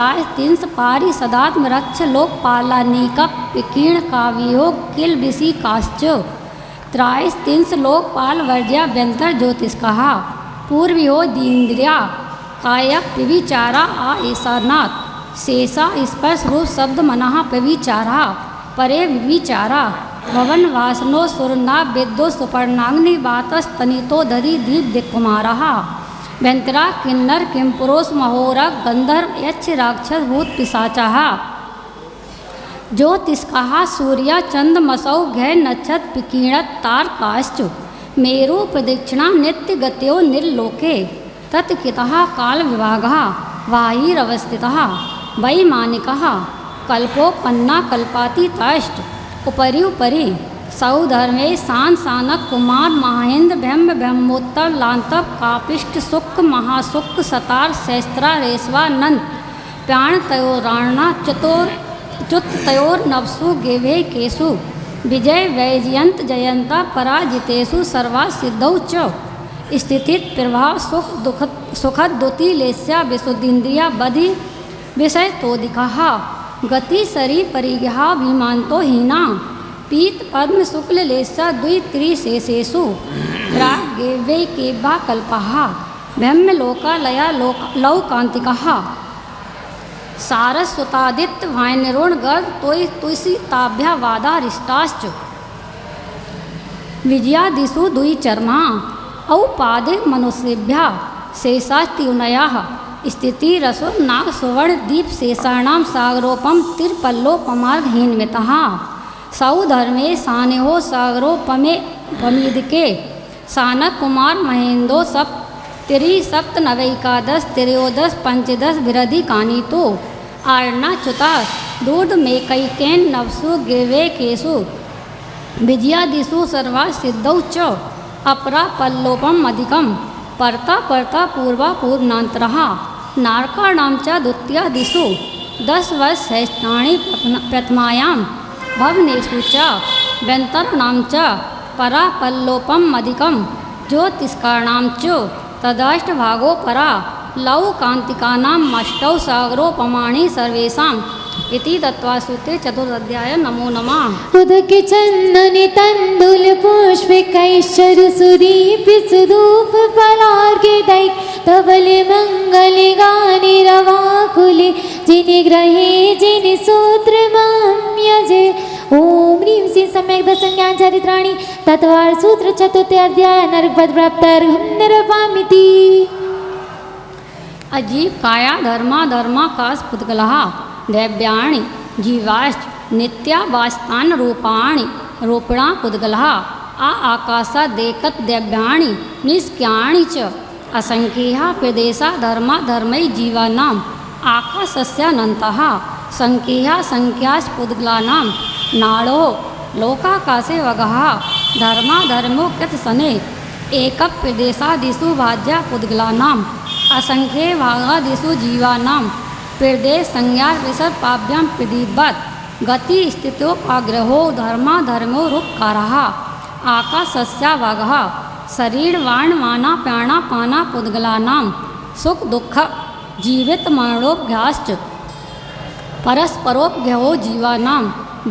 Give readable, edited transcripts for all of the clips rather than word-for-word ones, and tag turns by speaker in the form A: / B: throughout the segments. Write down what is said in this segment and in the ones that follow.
A: तिंस पारिषदात्म रक्ष लोकपालानीक विकीर्ण काव्योग किल विषि काश्च त्रायस तिंस लोकपाल वर्ज्या व्यंतर ज्योतिष्कः पूर्वयो दीन्द्रिया कायक विविचारा आ ऐसानात् शेषा स्पर्श रूप शब्द मनः व्यविचारा परे विविचारा भवन वासनो सुरना वेद्यो सुपर्णाग्नि वातस्तनितो दधि दीप दिक्कुमारः व्यंतरा किन्नर किमपुरुष महोरग गंधर्व यक्ष राक्षस भूत पिशाचाः ज्योतिष्कः सूर्य चंद्रमसौ घय नक्षत्र विकीर्णत तारकाश्च मेरु प्रदक्षिणा नित्य गत्यो निर्लोके तत्कितः काल विभागः वाहिरवस्थितः वैमानिकः कल्पोपन्ना कल्पातीताष्ट उपरि उपरि सौधर्मे सान सानक कुमार महेंद्र ब्रह्म ब्रह्मोत्तर लांतव कापिष्ट शुक्र महाशुक्र सतार सहस्त्रा रेशवा नंद प्राण तयोराणा च्युत तयोर नवसु गेभे केशु विजय वैजयंत जयंता पराजितेषु सर्वा सिद्धौ च स्थितित प्रभाव सुखद दुतिलेस्या विशुद्धीन्द्रिया बधि विषय तोदिकः गति शरी परिग्रहा विमानतो हीना पीत पद्म शुक्ल लेसा द्वित्रिशेषेषु रागेव्यै केभा कल्पः ब्रह्मलोकालया लौकान्तिकः सारस्वतादित्य वायनरोण गर्भ तुषिताभ्या वादारिष्टाश्च विजयादिषु द्विचर्मा औपाधिक मनुष्येभ्यः शेषास्त्युनयः स्थिति रसो नाग सुवर्ण दीप शेषाणां सागरोपम तिरपल्लोपमार्गहीनमितः सौधर्मे सानेहो सागरोपमे पमीदके सानक कुमार महेंद्रो सप्तनवैकादश त्रयोदश पंचदश विरधि कानीतो आर्णाच्युता दूर्धमेकैकेन नवसु गिर्वेकेषु विजयादिषु सर्वा सिद्धौ च अपरा पल्लोपम अधिकम परता परता पूर्वा पूर्वनान्तरः नारकाणां च द्वितीयादिषु 10 वर्ष सहस्राणि प्रथमायां भवनेषु च व्यन्तराणां च परापल्लोपम अधिकम ज्योतिष्काणां च तदाष्टभागो परा लौकान्तिकानां अष्टौ सागरोपमाणि सर्वेषाम् इति दत्त्वासूत्रे चतुर्थाध्याय नमो नमः।
B: उदके चंदने तंदुल पुष्पिकैश्चर सुदीप सुधूप फलार्घ्य दैक धवले मंगले गाने रवाकुले जिनि ग्रहे जिनि सूत्र माम्यजे। ओम ह्रीं श्री सम्यक दर्शन ज्ञान चरित्राणि तत्वार सूत्र चतुर्थ अध्याय नरकपद प्राप्तर्हं नरपामिति।
A: अजीव काया धर्मा धर्माकाश पुद्गलः दैव्याणि जीवाश्च नित्यावास्तान रूपाणि रूपिणा पुद्गलः आकाशादेकत दैव्याणि निष्क्याणि च असंख्येः प्रदेशा धर्मा धर्मै जीवानाम् आकाशस्यानन्तः संख्येः संख्याश्च पुद्गलानां नाडो लोकाकाशे वगः धर्मा धर्मो कृतसने एकप्रदेशादिषु भाज्या पुद्गलानाम् असंख्ये भागादिषु जीवानां प्रदेश संज्ञा ऋषभाभ्यां प्रदीपवत् गति स्थितोपाग्रहो धर्मा धर्मो रूपकारः आकाशस्यावगः शरीरवाणमाना प्राणापाना पुद्गलानां सुख दुःख जीवित मरणोभ्याश्च परस्परोभ्यो जीवानां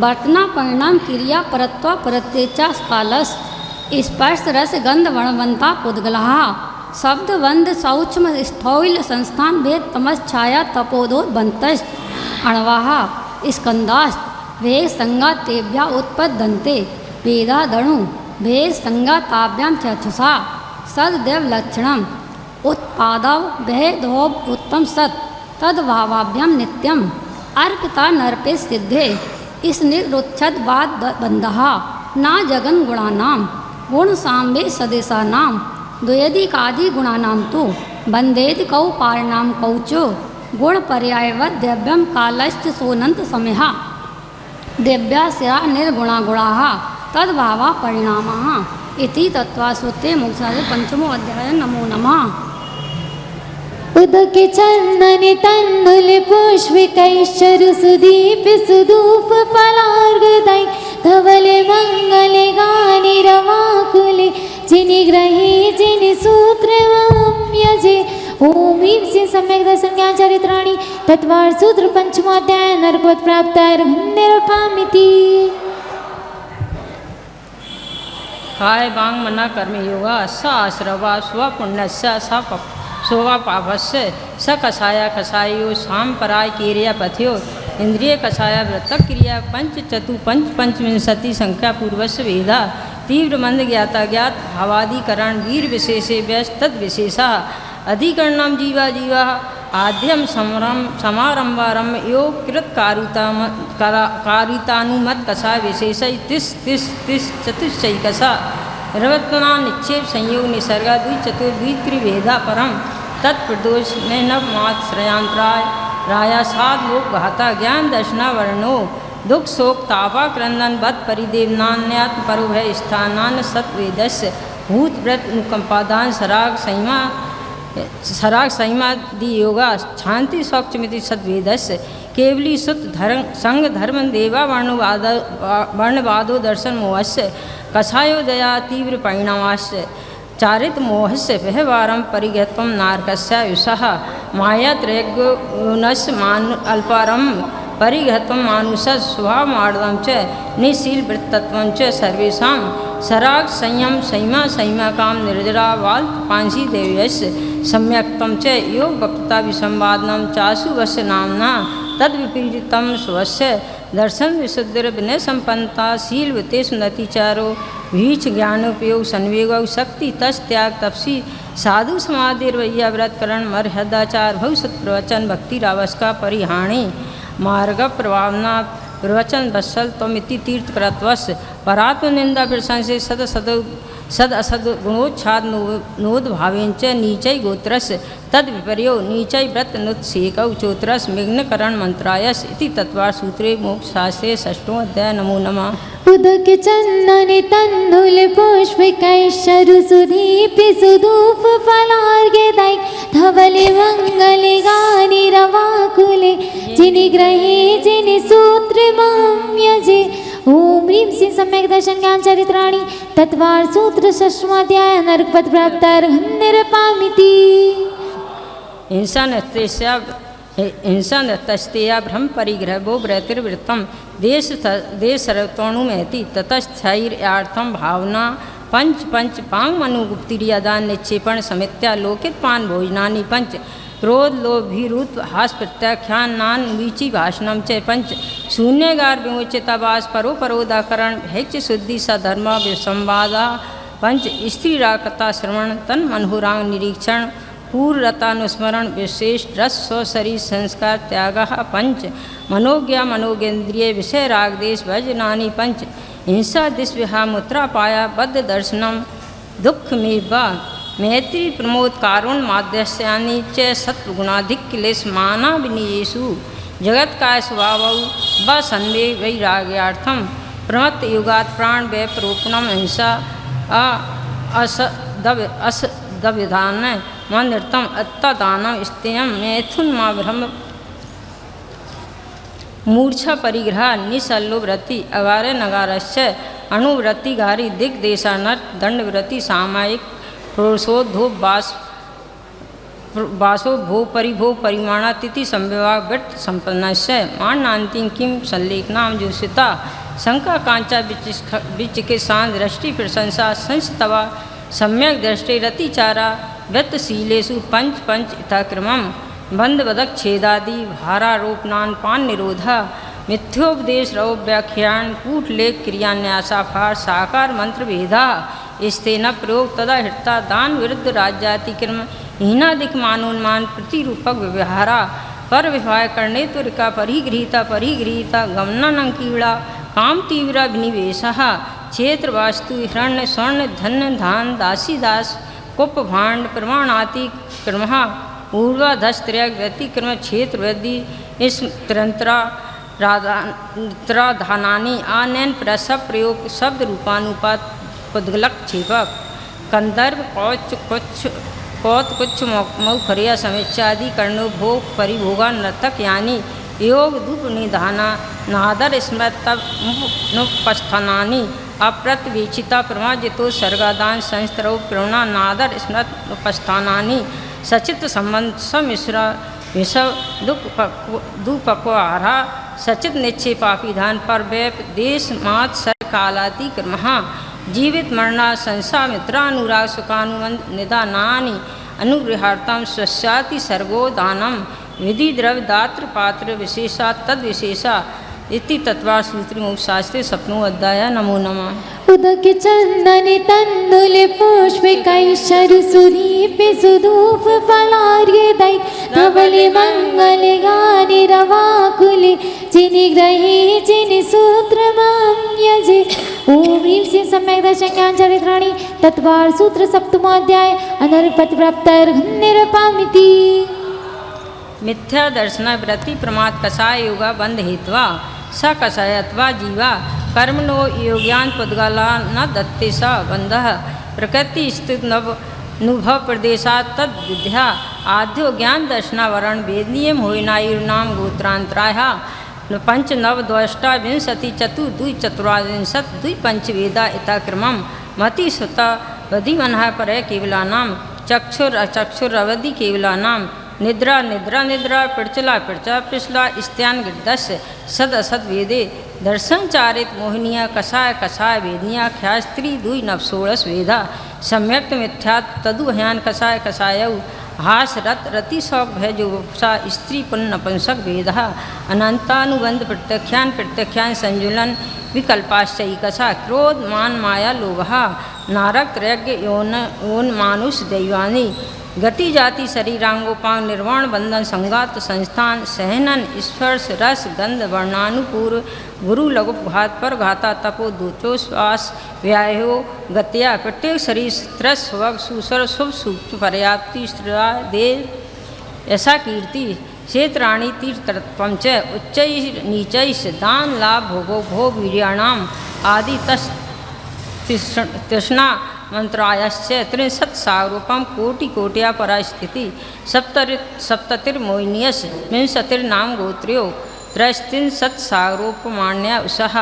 A: वर्तना परिणाम क्रिया परत्वा परत्येचा कालस् स्पर्श रस गंध वर्णवंता पुद्गलः शब्दबंध सूक्ष्म स्थौल संस्थान भेद तमश्छाया तपोदोद्बंतश्च अणवाः स्कंदाश्च भेद संगातेभ्या उत्पद्यन्ते वेदादणु भेद संगाताभ्यां चक्षुषा सद्देवलक्षणम् उत्पादव भेदोभ उत्तम सत् तद्भावाभ्यां नित्यम् अर्पिता नरपे सिद्धे इस निरुच्छदवाद बंधः ना जगन गुणानां गुण साम्बे सदेशानां द्वयधिकादि गुणानां तु बंदेद कौ पारणां कौचो गुण पर्यायवत् द्रव्यं कालश्च सोनंत समयः द्रव्यास्या निर्गुणा गुणाः तद्भावा परिणामाः इति तत्त्वासूत्रे मोक्षादि पंचमो अध्याय नमो नमः।
B: उदके चंदने तंदुल पुष्पिकैश्चर सुदीप सुधूप फलार्घ्य दैक धवले मंगले गाने रवाकुले जिनि ग्रहे जिनि सूत्र माम्यजे। ओम ह्रीं श्रीं सम्यक् दर्शन ज्ञान चरित्राणि तत्वार सूत्र पंचमोध्याय नरकोत् प्राप्तार्हं निरपामिति।
C: काय वांग मना कर्म योगा स आश्रवा स्व पुण्यस्य स सोवा पापस्य स कषाया कषायो शाम पराय क्रिया पथ्यो इंद्रिय कषाया व्रत क्रिया पंच चतु पंच पंचविंशति संख्या पूर्वस्य वेदा तीव्र मंद ज्ञाता ज्ञात भावादिकरण वीर विशेषे व्यस्त तद विशेषा अधिकरणम जीवा जीवा आद्यम समारंभारंभ योग कृत कारितानुमत कषाय विशेष तिस तिस तिस चतुश्चय कषा रवत्ना निक्षेप संयोग निसर्गा द्विचतुर्द्वित्रिभेदा परम तत्प्रदोष में नव मात श्रयांतराय राया साध लोक घाता ज्ञान दर्शना वर्णो दुख शोक तापा क्रंदन बत परिदेवनान्यात्म परोभय स्थानान सत्वेदस्य भूत व्रत अनुकंपादान सराग संयमा दि योगा शांति शौचमिति सद्वेदस्य केवली सुत धर्म संग धर्म देवा वर्णवादो दर्शन मोहस्य कषायो दया तीव्र परिणामास्य चारित मोहस्य व्यवहारम परिगत्व नारकस्य युषः माया त्रयगुणस्य अल्पारम परिगत्व मानुष स्वभावमार्दवं च निशील वृत्तत्वं च सर्वेषां सराग संयम संयमा संयमा काम निर्जरा वाल पांसी देव्यस्य सम्यक्तम च योग वक्ता विसंवादनम चासु वस्य नामना तद विपरीतम स्वस्य दर्शन विशुद्धिर विनय संपन्नता शील वितेश नतिचारो भीच ज्ञानोपयोग संवेग शक्ति तस् त्याग तपसी साधु समाधिर्वैया व्रतकरण मर्यादाचार भविष्य प्रवचन भक्ति रावस्का परिहाणी मार्ग प्रभावना प्रवचन बसल तमिति तीर्थ करत्वस्य परात्म निंदा प्रशंसे सद असद गुणोच्छाद नोद भावेंच नीचय गोत्रस्य तद विपर्यो नीचय व्रत नुत्सेकौ चोत्रस मिग्नकरण मंत्रायस इति तत्वार सूत्रे मोक्ष शास्त्रे षष्ठो अध्याय। नमो नमः।
B: उदक चंदन तंदुल पुष्प कैशरु सुदीपि सुधूप फलार्घ्यदायि धवले मंगले गानि रवाकुले जिनि ग्रहे जिनि सूत्र माम्यजे। ओम ह्रीं श्रीं सम्यक् दर्शन ज्ञान चरित्राणि तत्वार सूत्र षष्ठमोध्याय नरकपद प्राप्तार्हं निरपामिति।
C: हिंसा नृतस्तेया ब्रह्म परिग्रहो व्रतिर्वृत्तम देश सर्वतोणुमेति ततस्थैर्यार्थम भावना पंच पंच पांग मनुगुप्तिरियादान निक्षेपण समित्या लोकित पान भोजनानि पंच क्रोध लोभिरुत हास प्रत्याख्यान नान वीची भाषणम च पंच शून्यगार विमोचितावास परोपरोदाकरण भैक्ष शुद्धि सधर्म विसंवादा पंच स्त्रीराकता श्रवण तन मनहुरांग निरीक्षण पूर्वरतानुस्मरण विशेष रस स्वशरीर संस्कार त्याग पंच मनोज्ञा मनोगेन्द्रिय विषय रागदेश भजनानि पंच हिंसा दिस्विहा मुत्रा पाया बद्ध दर्शनम दुख में व मैत्री प्रमोद कारुण माध्यस्यानि च सत्वगुणाधिक क्लेश माना विनियेषु जगत काय स्वभाव व संदेह वैराग्यार्थम प्रमत्त युगात प्राण व्यय प्रोपणम हिंसा असदविधान मनृतम अत्तादानम स्तेयम मैथुन माँ ब्रह्म मूर्छा परिग्रह निशल्लोव्रति अगारे नगारस्य अणुव्रति गारी दिग्देशानर्थ दंडव्रति सामायिक प्रोषोधो वासो भो परिभो परिमाणा तिथि संविभाग वृत्त संपन्नस्य मानान्तिं किं संलेखनाम जोषिता शंका कांचा विचिकित्सां दृष्टि प्रशंसा संस्तवा सम्यक दृष्टि रतिचारा व्यत्तशीलेषु पंच पंच इताक्रमं बंधवदच्छेदादि भारारोपणान पान निरोधा मिथ्योपदेश रव व्याख्यान कूटलेख क्रियान्यासाफार साकार मंत्र भेदा स्तेन प्रयोग तदा हृता दान विरुद्ध राज्यातिक्रम हीनादिक मानोन्मान प्रतिरूपक व्यवहारा पर विवाह करने तुरिका परिगृहीता गमनानंकीड़ा काम तीव्रा विनिवेश क्षेत्र वास्तु हिरण्य स्वर्ण धन धान दासी दास कुप भांड प्रमाणाति क्रम ऊर्वाधस्त्रय व्यतिक्रम क्षेत्र वृद्धि इस त्राधानानि आनयन प्रसव प्रयोग शब्द रूपानुपात पुद्गलक छेपक कंदर्भ कौत कुछ मौखरिया समीक्षादि कर्णो भोग परिभोगा नर्तक यानी योग धूप निधाना नादर स्मृतनुपस्थानानि अप्रतवीक्षिता प्रमाजितो सर्गादान संस्तरौ प्रणा नादर स्मृतनुपस्थानानि सचित संबंध समिश्र विषव दुपक्वारा सचित निश्चय पापी धान पर व्यप देश मात सर कालाति क्रमः जीवित मरणा संसा मित्रानुराग सुखानुबंध निदानानि अनुगृहार्थम स्वस्याति सर्गो दानम विधि द्रव्य दात्र पात्र विशेषा तद विशेषा इति तत्वा सूत्र मोक्ष शास्त्रे सप्नो अध्याय। नमो नमः।
B: उदक चंदन तंदुल पुष्प कैशर सुदीप सुधूप फलार्य दै धवल मंगल गानि रवाकुल जिनि ग्रही जिनि सूत्र माम यजे। ओम ह्रीं श्रीं सम्यक् दर्शन ज्ञान चरित्राणि तत्वार सूत्र सप्तमोऽध्याय अनर्पत प्राप्तर्घं निरपामिति।
C: मिथ्या दर्शन व्रति प्रमाद कषाय योगा बंध हेत्वा स कषायत्वा जीवा कर्मणो योग्यान पुद्गला न दत्ते स बंधः प्रकृति स्थित नुभव प्रदेशा तद विद्या आद्यो ज्ञान दर्शनावरण वेदनीयम होनायुर्नाम गोत्रांतराय पंच नव द्वष्टा विंशति चतुर्द्वि चतुर्विंशत द्वि पंचवेदा इताक्रमम मति सुत वधिमनः पर केवलानाम चक्षुर अचक्षुर अवधि केवलानाम निद्रा निद्रा निद्रा पिड़चला पिड़चा पिछला स्त्यान गिरदश सद असद वेदे दर्शन चारित मोहिनिया कषाय कषाय वेदनिया ख्या स्त्री दुई नवसोड़स वेदा सम्यक्त मिथ्या तदुभयान कषाय कषायौ हास रत रति शौक भय जो वपुषा स्त्री पुन नपुंसक वेद अनंतानुबंध प्रत्यख्यान संजुलन विकल्पाश्चयी कषा क्रोध मान माया लोभा नारक त्रयज्ञ योन मानुष दैवानी गति जाति शरीरांगोपांग निर्वाण बंधन संगात संस्थान सहनन स्पर्श रस गंध वर्णानुपूर्व गुरु लघु घात पर घाता तपो दूचो श्वास व्यायो गत्या प्रत्येक शरीर त्रस वग सुसर शुभ सूक्ष्म पर्याप्ति स्त्रा देव ऐसा कीर्ति क्षेत्राणी तीर्थत्वं च उच्चैः नीचैः दान लाभ भोगो भोग वीर्याणाम आदि तृष्णा मंत्रायश्च त्रिंशत् सारूपम कोटि कोट्या परास्थिति सप्ततिर्मोहिनीयस विंशतिर्नाम गोत्र्यो त्रयस्त्रिंशत् सारूपमाण्या उषः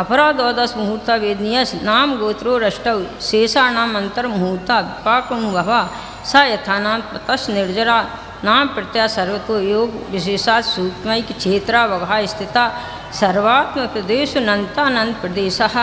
C: अपरा द्वादश मुहूर्ता वेदनीयस नाम गोत्रो रष्टौ शेषाणाम अंतर्मुहूर्ता विपाकनुभवा स यथानाम तस् निर्जरा नाम प्रत्या सर्वतो योग विशेषा सूक्ष्मैक क्षेत्रा वघा स्थिता सर्वात्म प्रदेशनंतानंद प्रदेशः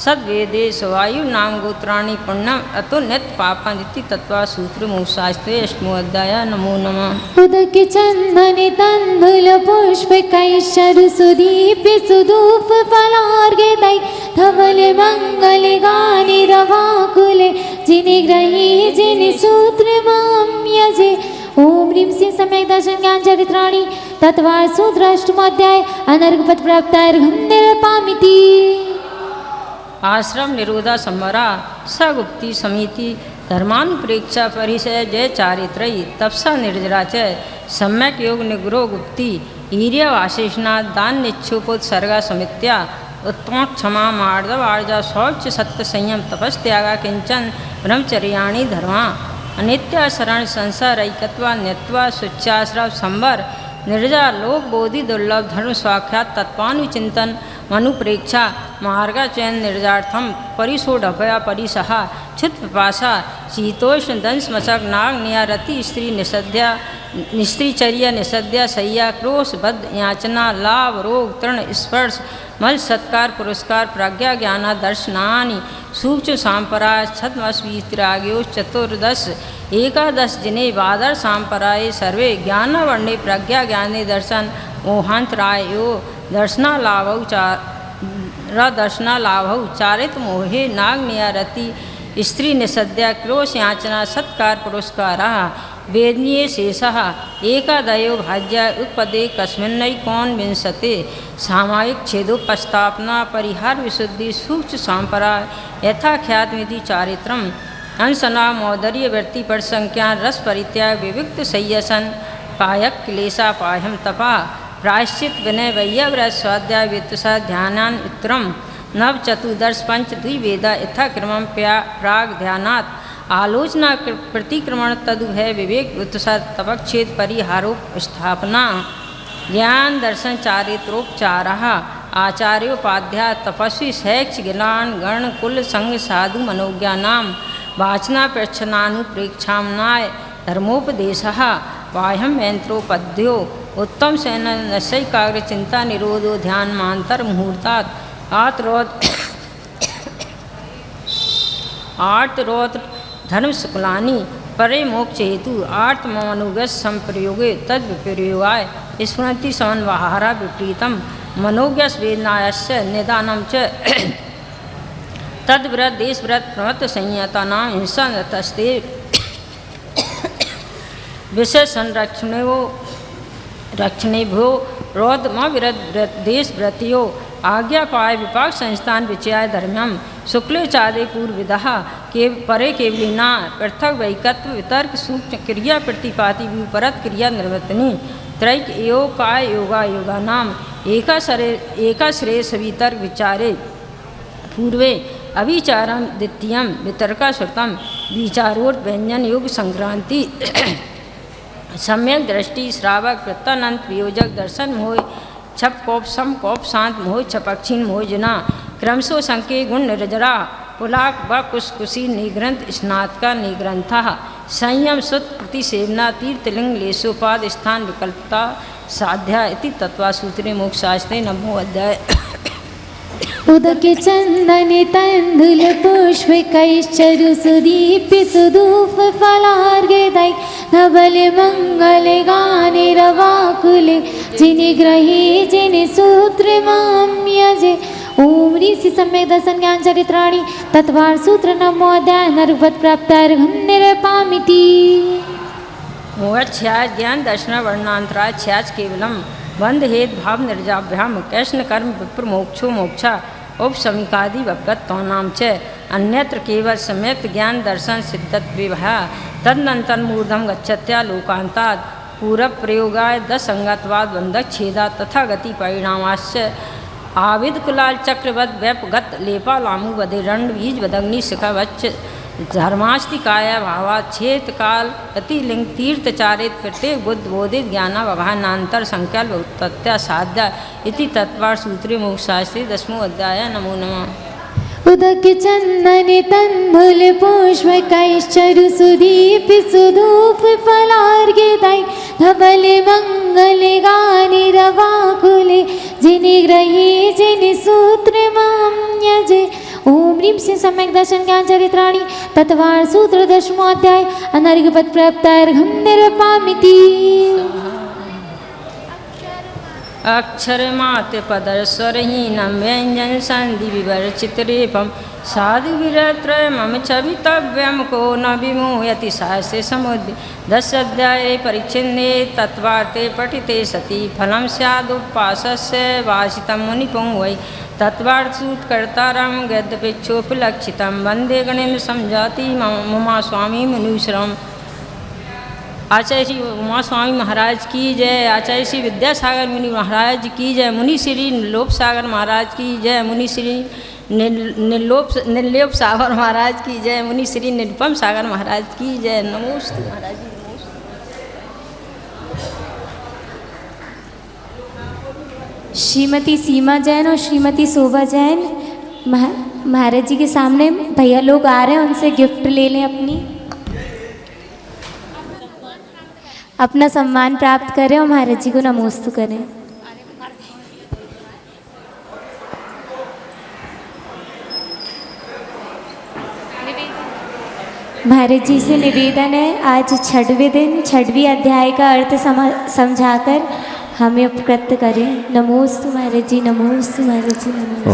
C: सद्वेदे सवायु नाम गोत्राणि पुण्यम अतो नित पापानिति तत्वा सूत्र मोक्षास्त्रे अष्टमोऽध्याय। नमो नमः।
B: उदक चंदन तंदुल पुष्प कैशर सुदीप सुधूप फलार्य दै धवल मंगल गानि रवाकुल जिनि ग्रही जिनि सूत्र माम यजे। ओम ह्रीं श्रीं सम्यक् दर्शन ज्ञान चरित्राणि तत्वार सूत्र अष्टमोऽध्याय अनर्गपद प्राप्तर्घं निरपामिति।
C: आश्रम निरोधा संवरा सगुप्ति समिति धर्मानुप्रेक्षा परिचय जय चारित्रयी तपसा निर्जरा च सम्यक योग निग्रह गुप्ति ईर्य आशेषणा दान निच्छुपोत्सर्गा समित्या उत्तम क्षमा मार्दव आर्जा शौच सत्य संयम तपस्त्यागा किंचन ब्रह्मचर्याणि धर्मा अनित्या शरण संसारैकत्वा न्यत्वा शुच्याश्रव संवर निर्जा लोक बोधि दुर्लभ धर्म स्वाख्यात तत्वानुचिंतन मनुप्रेक्षा मार्गाचयन निर्जार्थम परिशोढ़भया परिसहा क्षुत पिपासा शीतोष्ण दंश मशक नाग नियारति स्त्री निषद्या निस्त्रीचर्या निषद्या शय्या क्रोश बद्ध याचना लाभ रोग तृण स्पर्श मल सत्कार पुरस्कार प्रज्ञा ज्ञाना दर्शनानि सूक्ष्म सांपराय छद्मस्वीत्राग्यो चतुर्दश एकादश जिने बादर सांपराय सर्वे ज्ञान वर्णे प्रज्ञा ज्ञाने दर्शन मोहांतरायो दर्शना लाभौ चारित मोहे नाग नियारति स्त्री निषद्या क्रोश याचना सत्कार पुरस्कार वेदनीय शेषः एकादयो भाज्या उपपदे कस्मिन्नैकोन विंशते सामायिक छेदोपस्थापना परिहार विशुद्धि सूक्ष्म सांपरा यथाख्यातमिति चारित्रम अंशना मौदर्य वृत्ति पर संख्या रस परित्याग विविक्त संयसन कायक क्लेशा पाह्यम तपा प्रायश्चित विनय वैयव्रत स्वाध्याय वित्तसा ध्यानान उत्तरम नव चतुर्दश पंच द्विवेदा यथाक्रमम प्राग ध्यानात् आलोचना प्रतिक्रमण तदुभय विवेक उत्तसा तपक्षेद परिहारोप स्थापना ज्ञान दर्शन चारित्रोपचार आचार्योपाध्याय तपस्वी शैक्ष ज्ञान गण कुल संग साधु मनोज्ञानाम वाचना प्रच्छनानुप्रेक्षामनाय धर्मोपदेशः बाह्यं यंत्रोपद्यो उत्तम सेन नशैकाग्र चिंता निरोधो ध्यान मांतर मुहूर्तात् आर्तरोत धर्म शुक्लानि परे मोक्ष हेतु आर्तमनुगत संप्रयोगे तद विप्रयोगाय स्मृति समन्वहारा विपरीतम मनोज्ञस वेदनायस्य निदानम च तद्व्रत देशव्रत प्रमत्त संयता नाम हिंसा नतस्ते विषय संरक्षणेभ्यो रोधमविरत देश व्रतियो आज्ञा पाय विपाक संस्थान विचयाय धर्म्यम शुक्ले चादे पूर्वविदः के परे केवलिना पृथक वैकत्व वितर्क सूक्ष्म क्रिया प्रतिपाति विपरत क्रिया निर्वर्तनी त्रैक योग काय योगा योगा नाम एका श्रेय सवितर्क विचारे पूर्वे अविचारम द्वितीयम वितर्का श्रुतम विचारोर व्यंजन युग संक्रांति सम्यक दृष्टि श्रावक प्रत्यानंत वियोजक दर्शन मोह छप कोप सम कोप शांत मोह छपक्षीण मोह जना क्रमशो संके गुण निर्जरा पुलाक व कुशकुशी निग्रंथ स्नातका निग्रंथा संयम सुत प्रतिसेवना तीर्थलिंग लेशोपाद स्थान विकल्पता साध्या इति तत्वासूत्रे मोक्षशास्त्रे नमो अध्याय
B: उदक चंदन तंदुल पुष्प कैश्चरु सुदीप्य सुधूप फलार्घ्यदायी धवल मंगल गाने रवाकुले जिनि ग्रहे जिनि सूत्र माम यजे ओम ऋषि सम्यक दर्शन ज्ञान चरित्राणि तत्वार सूत्र नमो अध्याय नरुपत प्राप्तार्घं निरपामिति
C: मोहच्छाय ज्ञान दर्शन वर्णांतराय छ्याच केवलम बंध हेत भाव निर्जाभ्याम कृष्ण कर्म विप्र मोक्षो मोक्षा उपशमिकादि वगत तो नाम च अन्यत्र केवल सम्यक ज्ञान दर्शन सिद्धत विवाह तदनंतर मूर्धम गच्छत्या लोकांताद पूरब प्रयोगाय दस अंगत्वाद बंधक छेदा तथा गति परिणामाश्च आविद कुलाल चक्रवद व्यपगत लेपा लामु वधे रण बीज वदग्नि शिखावच्च धर्मास्ति काया भावा छेत काल अतिलिंग तीर्थचारित प्रत्येक बुद्ध बोधित ज्ञाना वभानांतर संकल्प उत्तत्या साध्या इति तत्वार सूत्रे मोक्षशास्त्रे 10वां अध्याय नमो नमः
B: उदक चंदन तंदुल पुष्प कैश्चरु सुदीप्य सुधूप फलार्घ्यदायी धवल मंगल गानि रवाकुले जिनि ग्रहे जिनि सूत्र माम यजे ओम ह्रीं श्रीं सम्यक दर्शन ज्ञान चरित्राणि तत्वार सूत्र 10वां अध्याय अनर्घपद प्राप्तार्घं निरपामिति
C: अक्षर मात पदर स्वरहीनम व्यंजन संधि विवर्चित रेपम साधु विरत्रय मम छवितव्यम को न विमोहयति सहस्र समुद्र 10 अध्याय परिच्छिन्ने तत्वार्थे पठिते सति फलम स्यादुपासस्य वासितं मुनिपुं वै तत्वार्थसूत्कर्तारं गद्यपेक्षोपलक्षितं वंदे गणेन्द्र समझाति ममा स्वामी मुनीश्वरम। आचार्य श्री उमा स्वामी महाराज की जय। आचार्य श्री विद्यासागर मुनि महाराज की जय। मुनि श्री निर्लोप सागर महाराज की जय। मुनि श्री निर्लोप सागर महाराज की जय। मुनि श्री निरुपम सागर महाराज की जय। नमोस्तु महाराज जी।
B: श्रीमती सीमा जैन और श्रीमती शोभा जैन महाराज जी के सामने भैया लोग आ रहे हैं, उनसे गिफ्ट ले लें, अपना सम्मान प्राप्त करें और महाराज जी को नमोस्तु करें। महाराज जी से निवेदन है, आज 6वें दिन 6वीं अध्याय का अर्थ समझाकर हमें उपकृत करें। नमोस्तु महाराज जी, नमोस्तु महाराज जी, नमोस्तु।